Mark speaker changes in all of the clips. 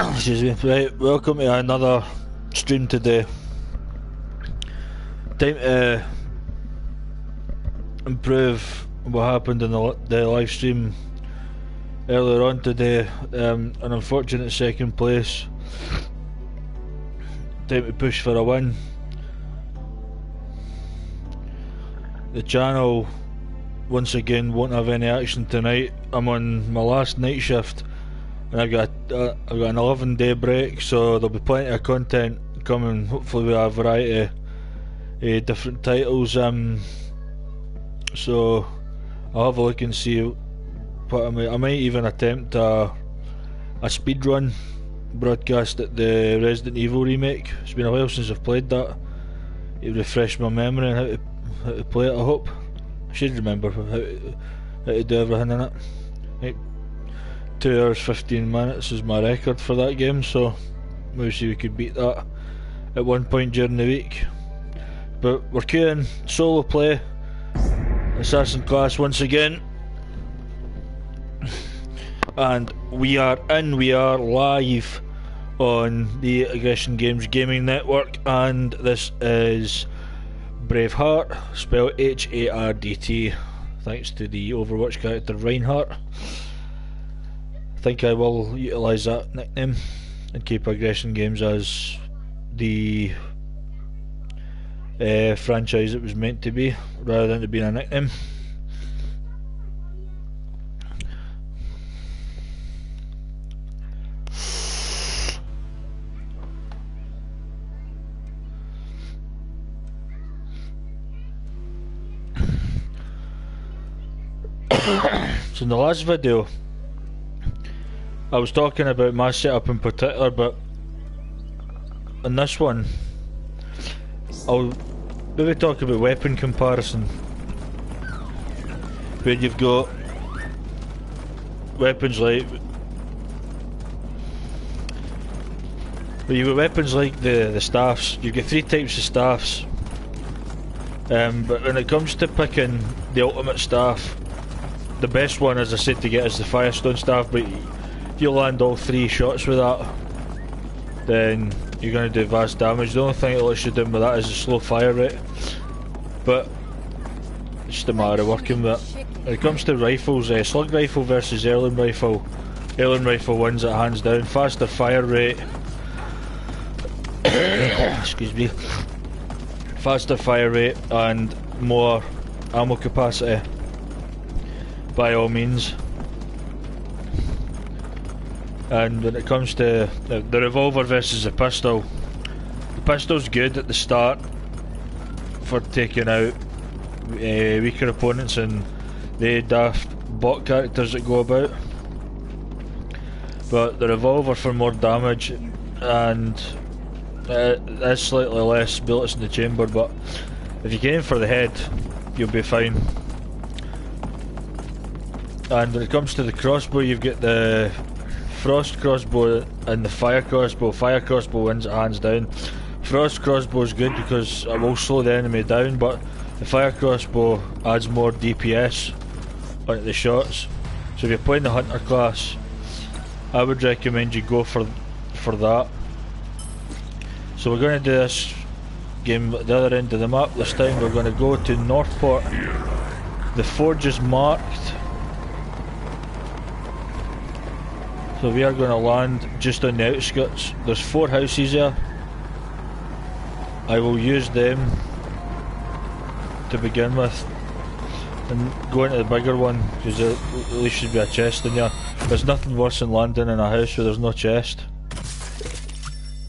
Speaker 1: Excuse me. Right, welcome to another stream today. Time to improve what happened in the live stream earlier on today. An unfortunate second place. Time to push for a win. The channel once again won't have any action tonight. I'm on my last night shift and I've got an 11-day break, so there'll be plenty of content coming, hopefully with a variety of different titles. So I'll have a look and see what I might even attempt a speedrun broadcast at the Resident Evil remake. It's been a while since I've played that. It refreshed my memory on how to play it, I hope. I should remember how to do everything in it. Right. 2 hours 15 minutes is my record for that game, so maybe see if we could beat that at one point during the week. But we're queuing solo play Assassin class once again, and we are live on the Aggression Games Gaming Network, and this is Braveheart, spelled H-A-R-D-T, thanks to the Overwatch character Reinhardt. I think I will utilise that nickname and keep Aggression Games as the franchise it was meant to be, rather than it being a nickname. So in the last video I was talking about my setup in particular, but in this one I'll maybe talk about weapon comparison, where you've got weapons like the staffs. You've got 3 types of staffs, but when it comes to picking the ultimate staff, the best one, as I said, to get is the Firestone staff, but if you land all 3 shots with that, then you're going to do vast damage. The only thing it lets you do with that is a slow fire rate, but it's just a matter of working with it. When it comes to rifles, slug rifle versus heirloom rifle wins it hands down. Faster fire rate, excuse me, faster fire rate and more ammo capacity, by all means. And when it comes to the revolver versus the pistol's good at the start for taking out weaker opponents and the daft bot characters that go about, but the revolver for more damage, and there's slightly less bullets in the chamber, but if you get in for the head you'll be fine. And when it comes to the crossbow, you've got the Frost crossbow and the Fire crossbow. Fire crossbow wins it hands down. Frost crossbow is good because it will slow the enemy down, but the Fire crossbow adds more DPS onto the shots. So if you're playing the Hunter class, I would recommend you go for that. So we're going to do this game at the other end of the map this time. We're going to go to Northport. The forge is marked, so we are going to land just on the outskirts. There's 4 houses here. I will use them to begin with and go into the bigger one, because there at least should be a chest in here. There's nothing worse than landing in a house where there's no chest.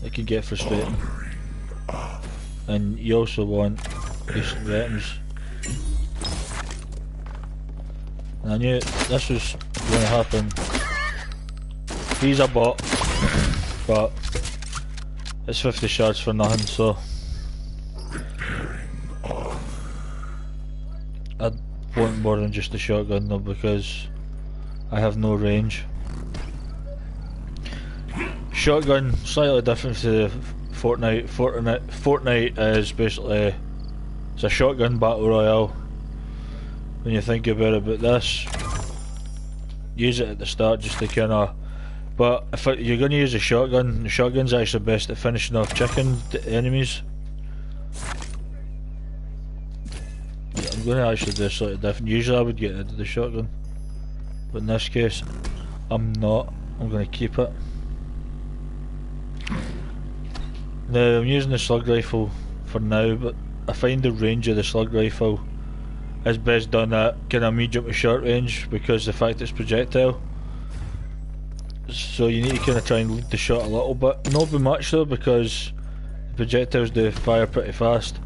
Speaker 1: It can get frustrating. And you also want decent weapons. And I knew this was going to happen. He's a bot, but it's 50 shards for nothing, so I want more than just a shotgun though, because I have no range. Shotgun, slightly different to Fortnite. Fortnite is basically, it's a shotgun battle royale when you think about it, but this, use it at the start just to kind of But if you're going to use a shotgun, the shotgun's actually best at finishing off chicken enemies. I'm going to actually do slightly different. Usually I would get into the shotgun, but in this case I'm not. I'm going to keep it. Now I'm using the slug rifle for now, but I find the range of the slug rifle is best done at kind of medium to short range because the fact it's projectile. So you need to kind of try and lead the shot a little bit, not by much though, because the projectiles do fire pretty fast.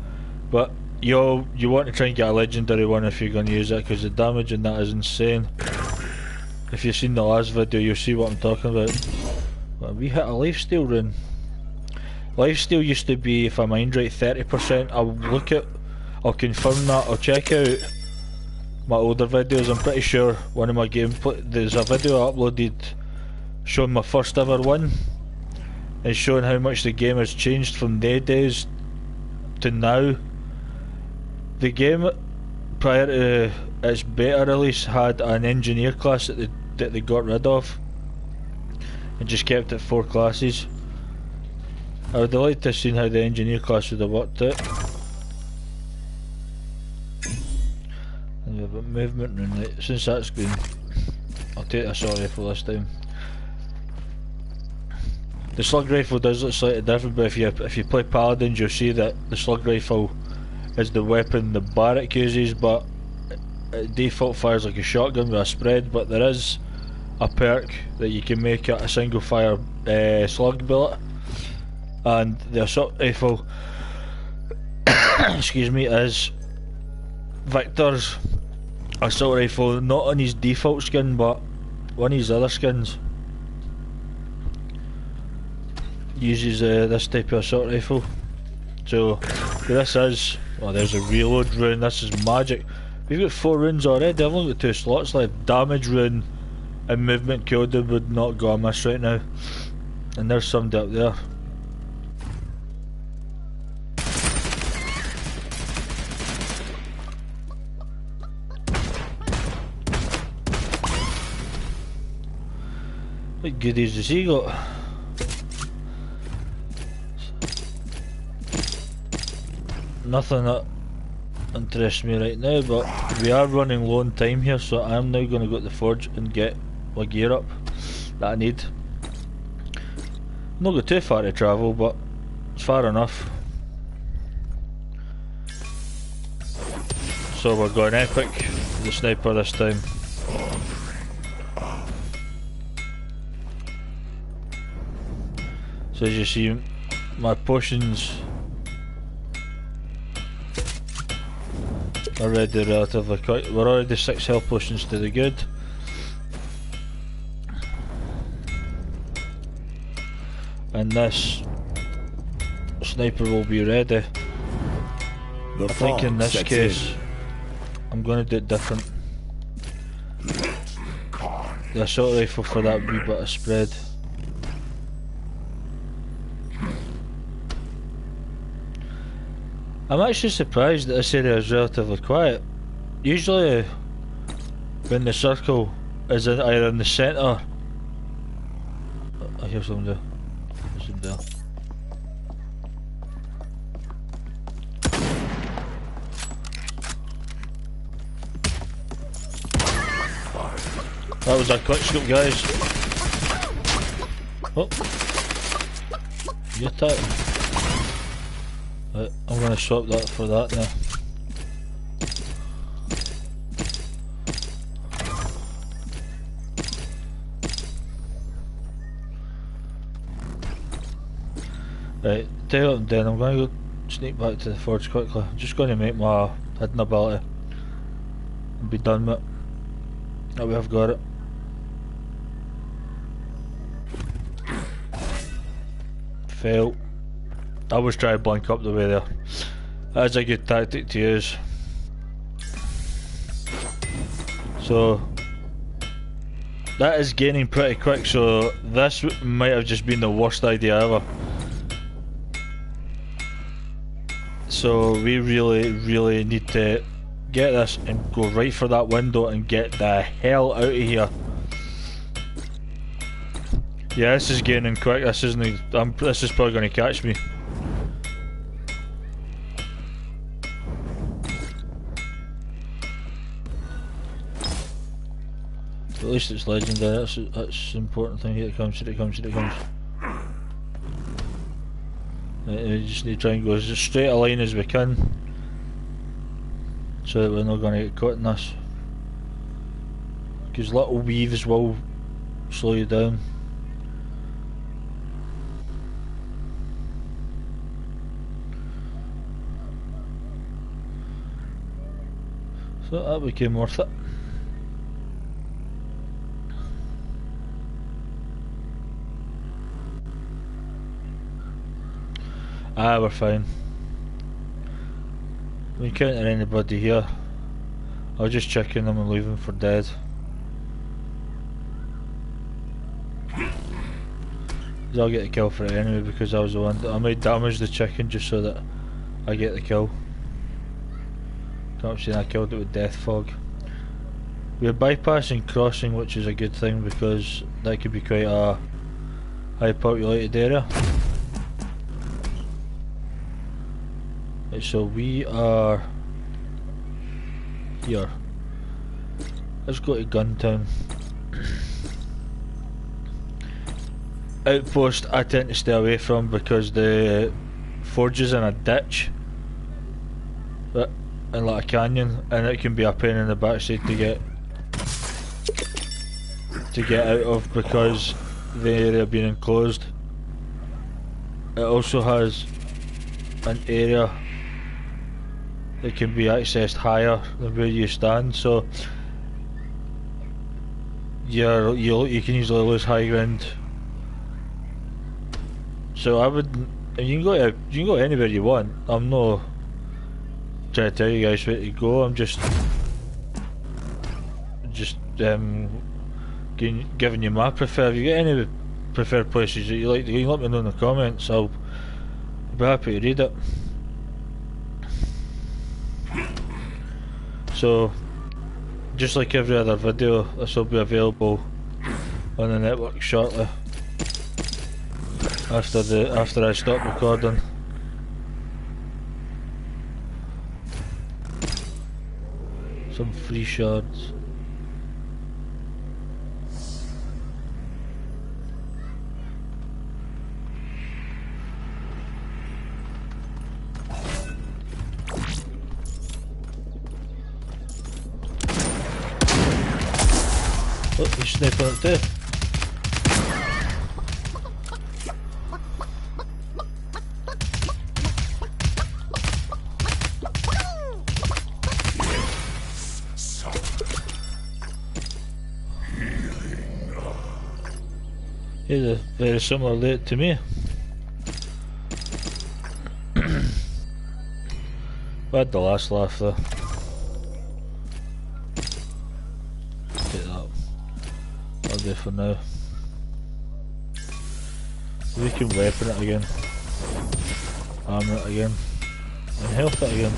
Speaker 1: But you want to try and get a legendary one if you're going to use it, because the damage in that is insane. If you've seen the last video, you'll see what I'm talking about. Well, we hit a lifesteal rune. Lifesteal used to be, if I mind right, 30%. I'll confirm that. I'll check out my older videos. I'm pretty sure one of my gameplay, there's a video I uploaded showing my first ever win and showing how much the game has changed from their days to now. The game prior to its beta release had an engineer class that they got rid of and just kept it 4 classes. I would have liked to have seen how the engineer class would have worked out. And we have a movement rune, right? Since that's green, I'll take the assault rifle this time. The slug rifle does look slightly different, but if you play paladins, you'll see that the slug rifle is the weapon the barrack uses, but it default fires like a shotgun with a spread. But there is a perk that you can make it a single fire slug bullet, and the assault rifle excuse me, is Victor's assault rifle, not on his default skin but one of his other skins. Uses this type of assault rifle. So this is, well, there's a reload rune. This is magic. We've got 4 runes already. I've only got 2 slots left. Damage rune and movement killed would not go amiss right now. And there's somebody up there. What goodies has he got? Nothing that interests me right now, but we are running low on time here, so I am now going to go to the forge and get my gear up that I need. Not go too far to travel, but it's far enough. So we're going epic with the sniper this time. So as you see, my potions already relatively quick. We're already 6 health potions to the good. And this sniper will be ready. I think in this case I'm going to do it different. The assault rifle for that wee bit of spread. I'm actually surprised that this area is relatively quiet. Usually when the circle is either in the centre. I hear something there. There's something there. That was a quick scope, guys. Oh, you attacked me. Right, I'm going to swap that for that now. Right, tell you what I'm doing, I'm going to go sneak back to the forge quickly. I'm just going to make my hidden ability and be done with it. That way I've got it. Fail. I always try to blank up the way there. That's a good tactic to use. So that is gaining pretty quick, so this might have just been the worst idea ever. So we really need to get this and go right for that window and get the hell out of here. Yeah, this is gaining quick. This isn't. This is probably going to catch me. At least it's legendary. That's the important thing. Here it comes. Here it comes. Here it comes. We just need to try and go as straight a line as we can, so that we're not going to get caught in this. Because little weaves will slow you down. So that became worth it. Ah, we're fine. We encounter anybody here, I'll just check in them and leave them for dead. I'll get the kill for it anyway because I was the one that I might damage the chicken just so that I get the kill. Can't see I killed it with death fog. We're bypassing crossing, which is a good thing because that could be quite a high populated area. Right, so we are here. Let's go to Guntown. Outpost I tend to stay away from because the forge is in a ditch, but in like a canyon, and it can be a pain in the backside to get out of because the area being enclosed. It also has an area that can be accessed higher than where you stand, so you can easily lose high ground. So I would, you can go anywhere you want. I'm not trying to tell you guys where to go. I'm just giving you my preferred. If you get any preferred places that you like to go, you can let me know in the comments. I'll be happy to read it. So, just like every other video, this will be available on the network shortly. After I stop recording. Some free shards. Oh, he's sniping at death. He's a very similar late to me. I had the last laugh though. Take that. I'll do for now. We can weapon it again, armor it again, and health it again.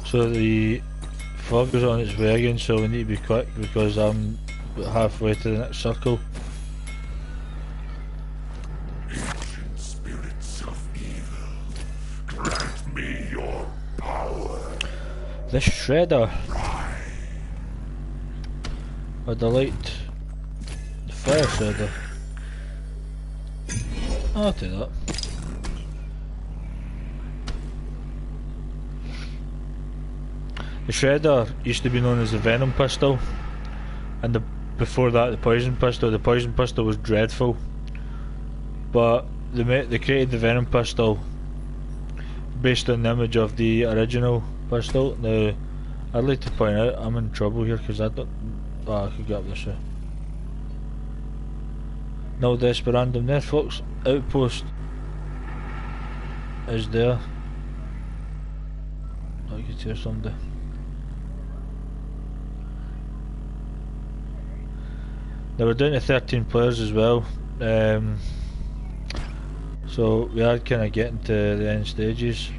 Speaker 1: So the fog is on its way again, so we need to be quick because I'm halfway to the next circle.
Speaker 2: Ancient spirits of evil, grant me your power.
Speaker 1: The shredder. Or the light. The fire shredder. I'll do that. The shredder used to be known as the venom pistol, and before that the poison pistol. The poison pistol was dreadful, but they created the venom pistol based on the image of the original pistol. Now, I'd like to point out I'm in trouble here because I don't. Oh, I could get up this way. No desperandum there, folks. Outpost is there. I could hear somebody. Now we're down to 13 players as well. So we are kind of getting to the end stages.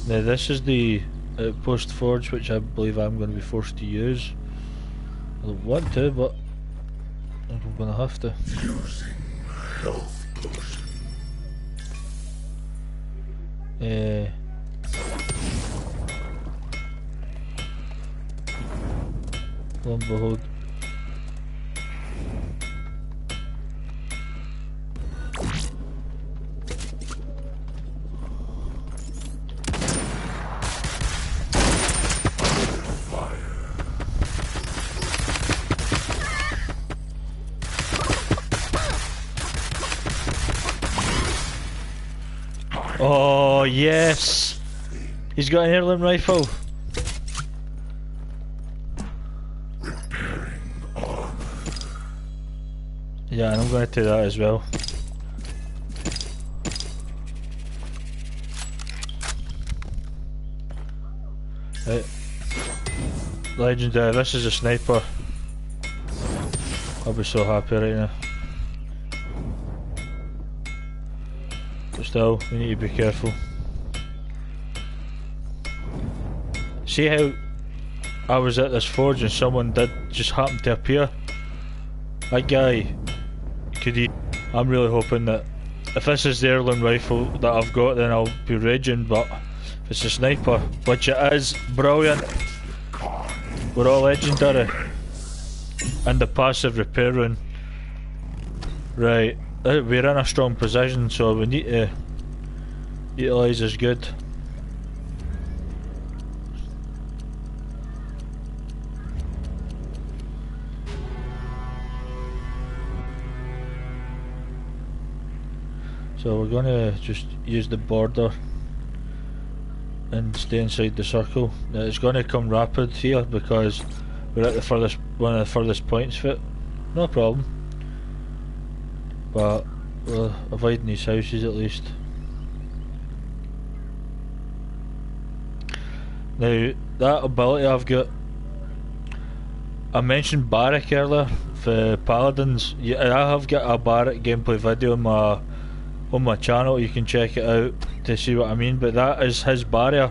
Speaker 1: Now this is the Outpost Forge, which I believe I'm going to be forced to use. I don't want to, but I'm going to have to.
Speaker 2: Using health potion.
Speaker 1: Lo and behold. Oh yes! He's got an heirloom rifle. Yeah, and I'm going to do that as well. Right. Legendary, this is a sniper. I'll be so happy right now. But still, we need to be careful. See how I was at this forge and someone did just happen to appear? That guy, could he... I'm really hoping that if this is the heirloom rifle that I've got, then I'll be raging, but if it's a sniper, which it is, brilliant. We're all legendary. And the passive repair rune. Right, we're in a strong position, so we need to utilise this good. So we're gonna just use the border and stay inside the circle. Now it's gonna come rapid here because we're at the furthest, one of the furthest points of it. No problem. But we're avoiding these houses at least. Now that ability I've got, I mentioned Barrack earlier for Paladins. Yeah, I have got a Barrack gameplay video on my channel. You can check it out to see what I mean, but that is his barrier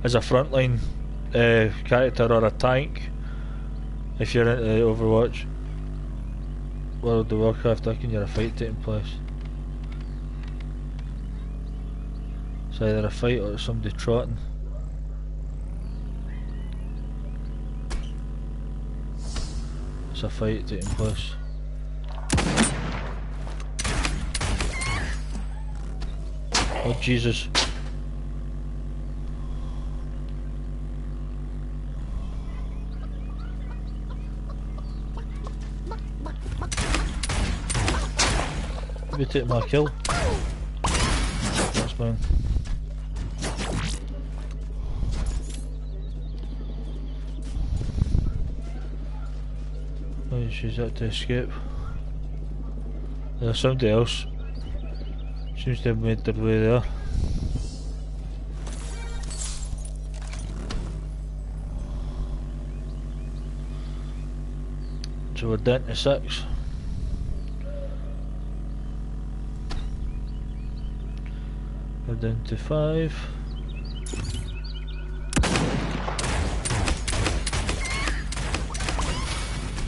Speaker 1: as a frontline character or a tank if you're into Overwatch. World of Warcraft, I can hear a fight taking place. It's either a fight or somebody trotting. It's a fight taking place. Oh Jesus. Maybe take my kill. That's fine. Oh, she's out to escape. There's somebody else. Seems to have made their way there. So we're down to 6. We're down to 5.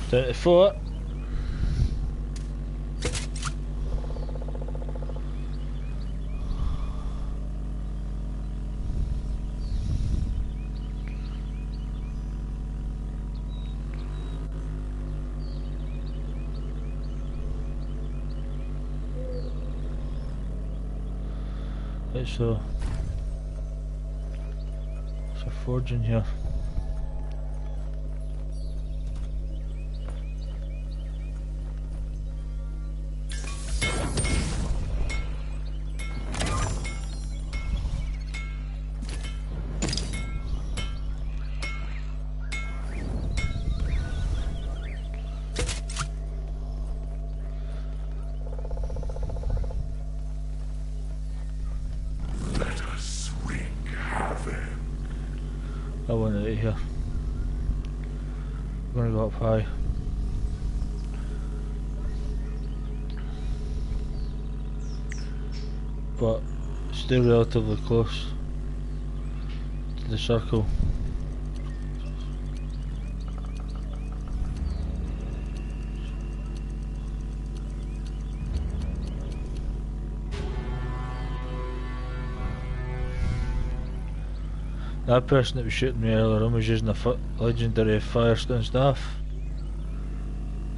Speaker 1: Down to 4. So there's a forge in here. I want it here. I'm gonna go up high. but stay relatively close to the circle. That person that was shooting me earlier on was using a legendary Firestone staff.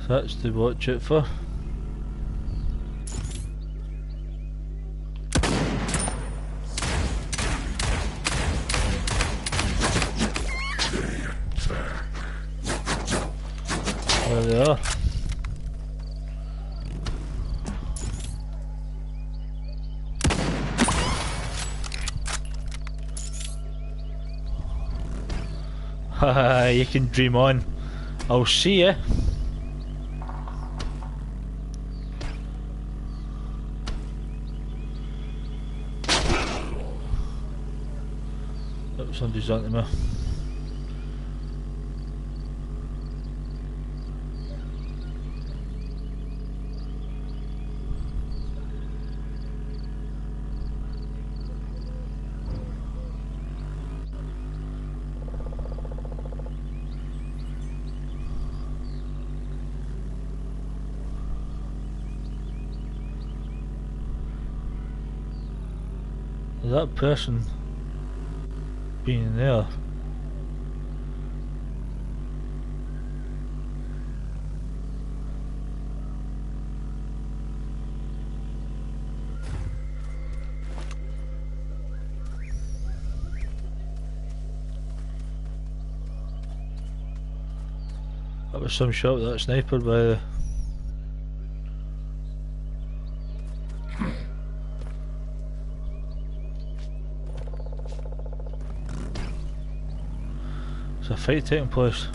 Speaker 1: So that's to watch out for. There they are. Haha, you can dream on. I'll see ya. Oh, somebody's onto me. That person being there. That was some shot with that sniper by the... There's a fight taking place.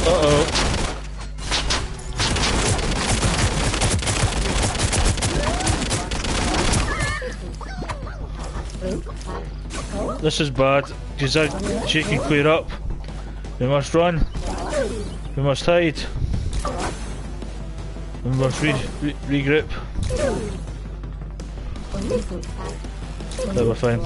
Speaker 1: Uh-oh. This is bad, because she can clear up. We must run. We must hide. We must regroup. But we're fine.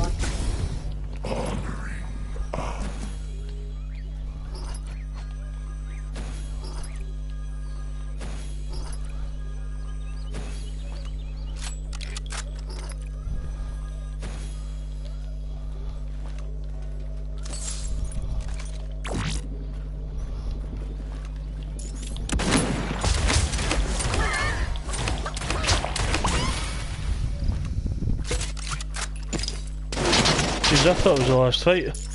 Speaker 1: Jeez, I thought it was the last fight.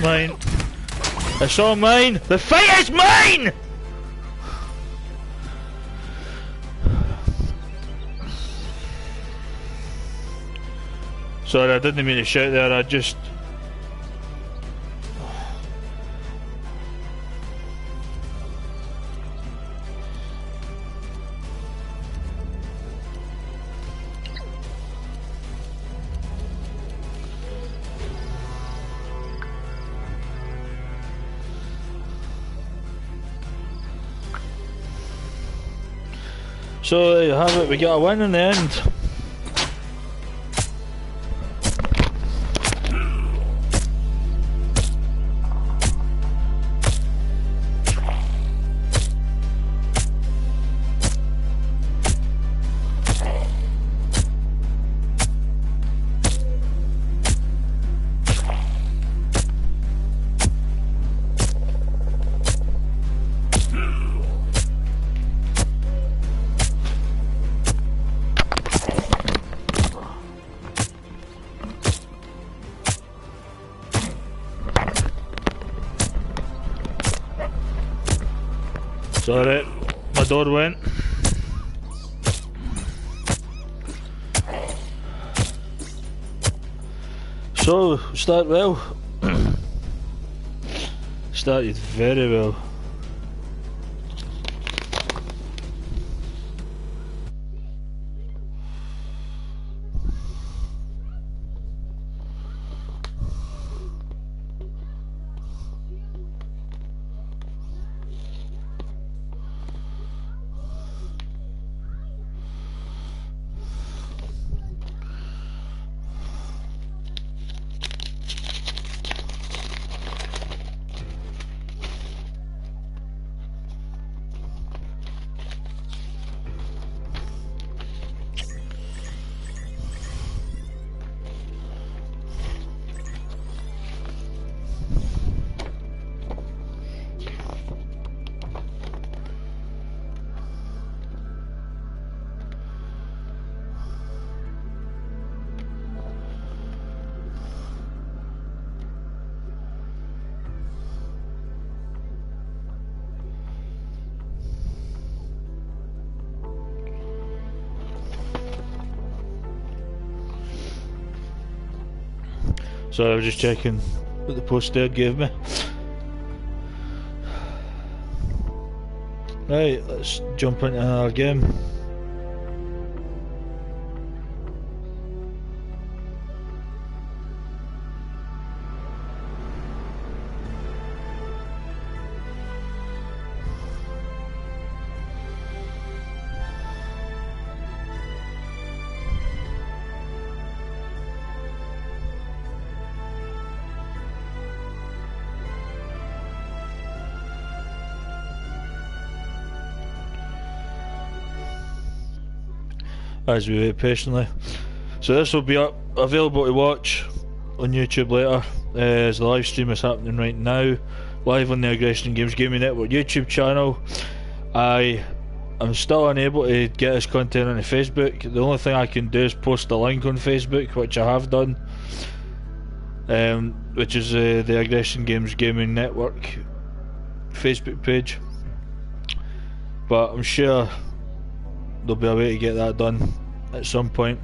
Speaker 1: Mine. It's all mine. The fight is mine! Sorry, I didn't mean to shout there, I just... So there you have it, we got a win in the end. Sorry, my door went. So, start well. Started very well. So I was just checking what the post there gave me. Right, let's jump into another game. As we wait patiently. So this will be available to watch on YouTube later, as the live stream is happening right now, live on the Aggression Games Gaming Network YouTube channel. I am still unable to get this content onto Facebook. The only thing I can do is post a link on Facebook, which I have done, which is the Aggression Games Gaming Network Facebook page. But I'm sure there'll be a way to get that done at some point.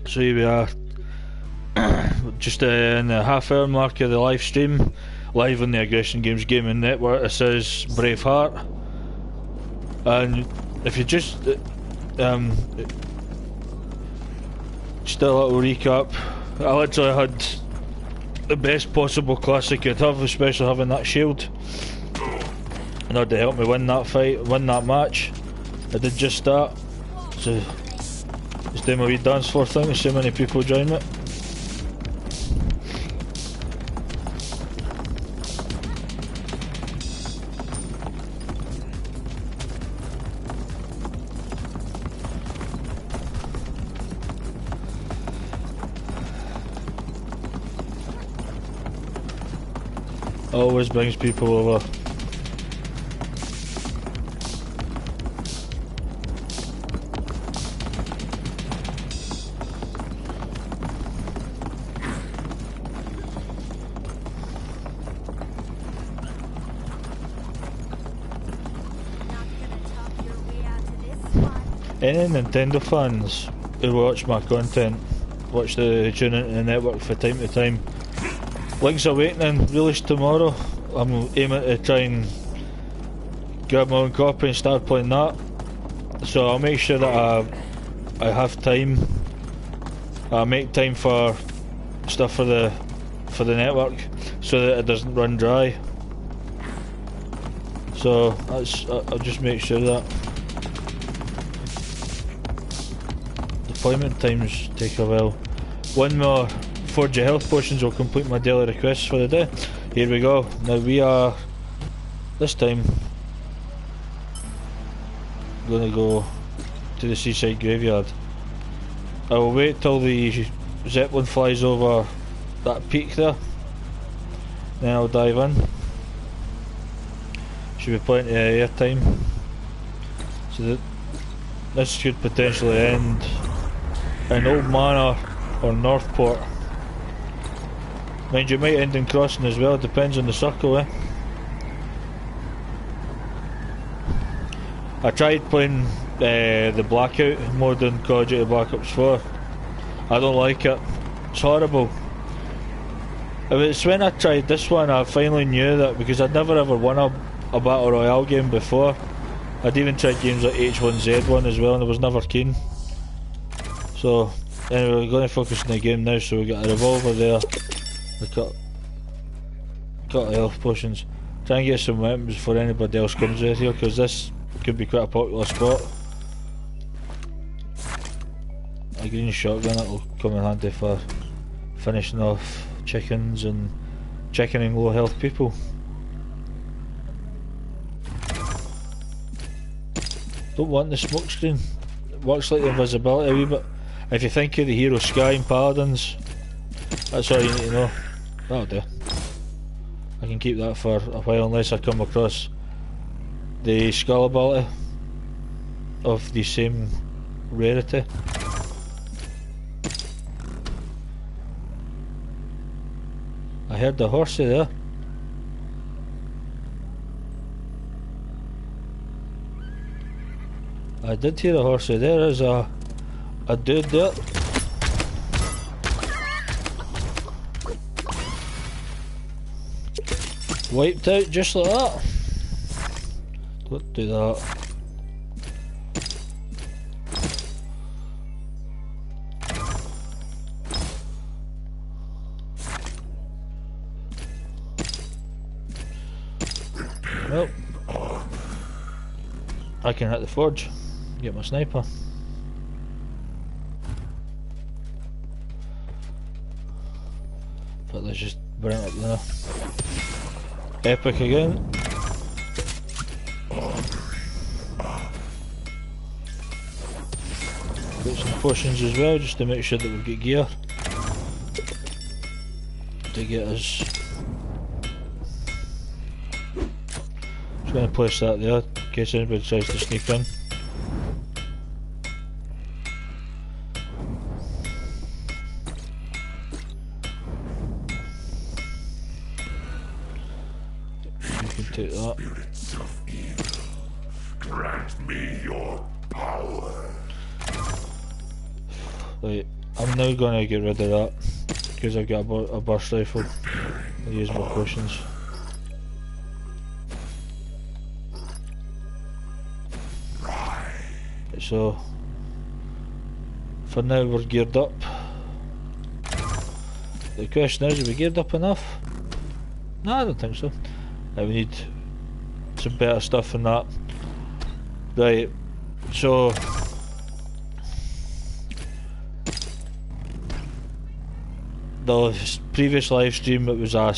Speaker 1: So here we are, just in the half-hour mark of the live stream, live on the Aggression Games Gaming Network. This is Braveheart, and if you just a little recap, I literally had the best possible class I could have, especially having that shield in order to help me win that fight, win that match. I did just start, so just doing my wee dance floor thing, there's so many people join it. Always brings people over. Any Nintendo fans who watch my content, watch the tune into the network from time to time. Link's Awakening released tomorrow. I'm aiming to try and grab my own copy and start playing that. So I'll make sure that I have time. I make time for stuff for the network so that it doesn't run dry. So I'll just make sure that. Deployment times take a while. One more 4G health potions will complete my daily requests for the day. Here we go. Now we are, this time, gonna go to the seaside graveyard. I will wait till the Zeppelin flies over that peak there, then I'll dive in. Should be plenty of air time. So that this could potentially end in Old Manor or Northport. Mind you, it might end in Crossing as well, depends on the circle, eh? I tried playing the Blackout mode in Call of Duty Black Ops 4. I don't like it. It's horrible. It's when I tried this one I finally knew that, because I'd never ever won a Battle Royale game before. I'd even tried games like H1Z1 as well and I was never keen. So, anyway, we're going to focus on the game now, so we got a revolver there. We got health potions. Try and get some weapons before anybody else comes out here, because this could be quite a popular spot. A green shotgun, that will come in handy for finishing off chickens and chickening low health people. Don't want the smoke screen. It works like the invisibility a wee bit. If you think of the hero Sky and Paladins, that's all you need to know. That'll do. I can keep that for a while unless I come across the skull ability of the same rarity. I heard the horsey there. I did hear a horsey. There is a dude there. Wiped out just like that. Don't do that. Well, I can hit the forge. Get my sniper. But let's just burn it up there. Epic again. Got some potions as well, just to make sure that we've got gear to get us. Just going to place that there in case anybody tries to sneak in. Take that.
Speaker 2: Spirits of evil, grant me your power.
Speaker 1: Right, I'm now going to get rid of that because I've got a burst rifle. I'll use my potions. So, for now we're geared up. The question is, are we geared up enough? No, I don't think so. We need some better stuff than that. Right, so the previous live stream it was a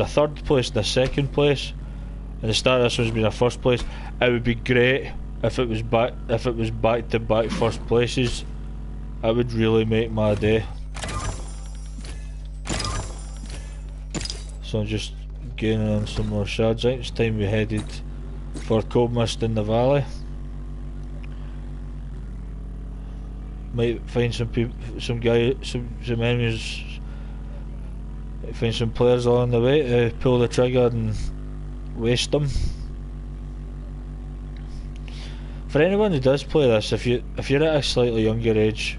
Speaker 1: third place and a second place, and the start of this one's been a first place. It would be great if it was back to back first places. That would really make my day. So I'm just gaining on some more shards. I think it's time we headed for Cold Mist in the valley. Might find some people, some enemies. Might find some players along the way to pull the trigger and waste them. For anyone who does play this, if you're at a slightly younger age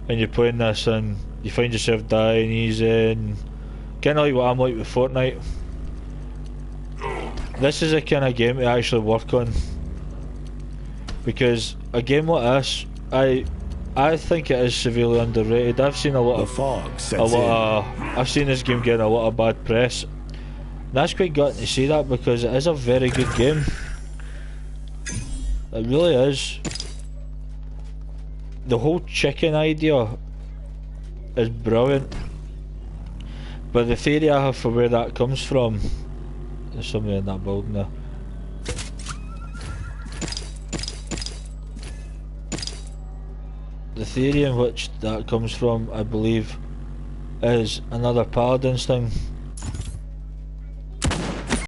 Speaker 1: and you're playing this and you find yourself dying easy and kinda like what I'm like with Fortnite, this is a kind of game to actually work on, because a game like this, I think it is severely underrated. I've seen I've seen this game getting a lot of bad press. And that's quite gutting to see that, because it is a very good game. It really is. The whole chicken idea is brilliant, but the theory I have for where that comes from, there's somebody in that building there. The theory in which that comes from, I believe, is another Paladins thing.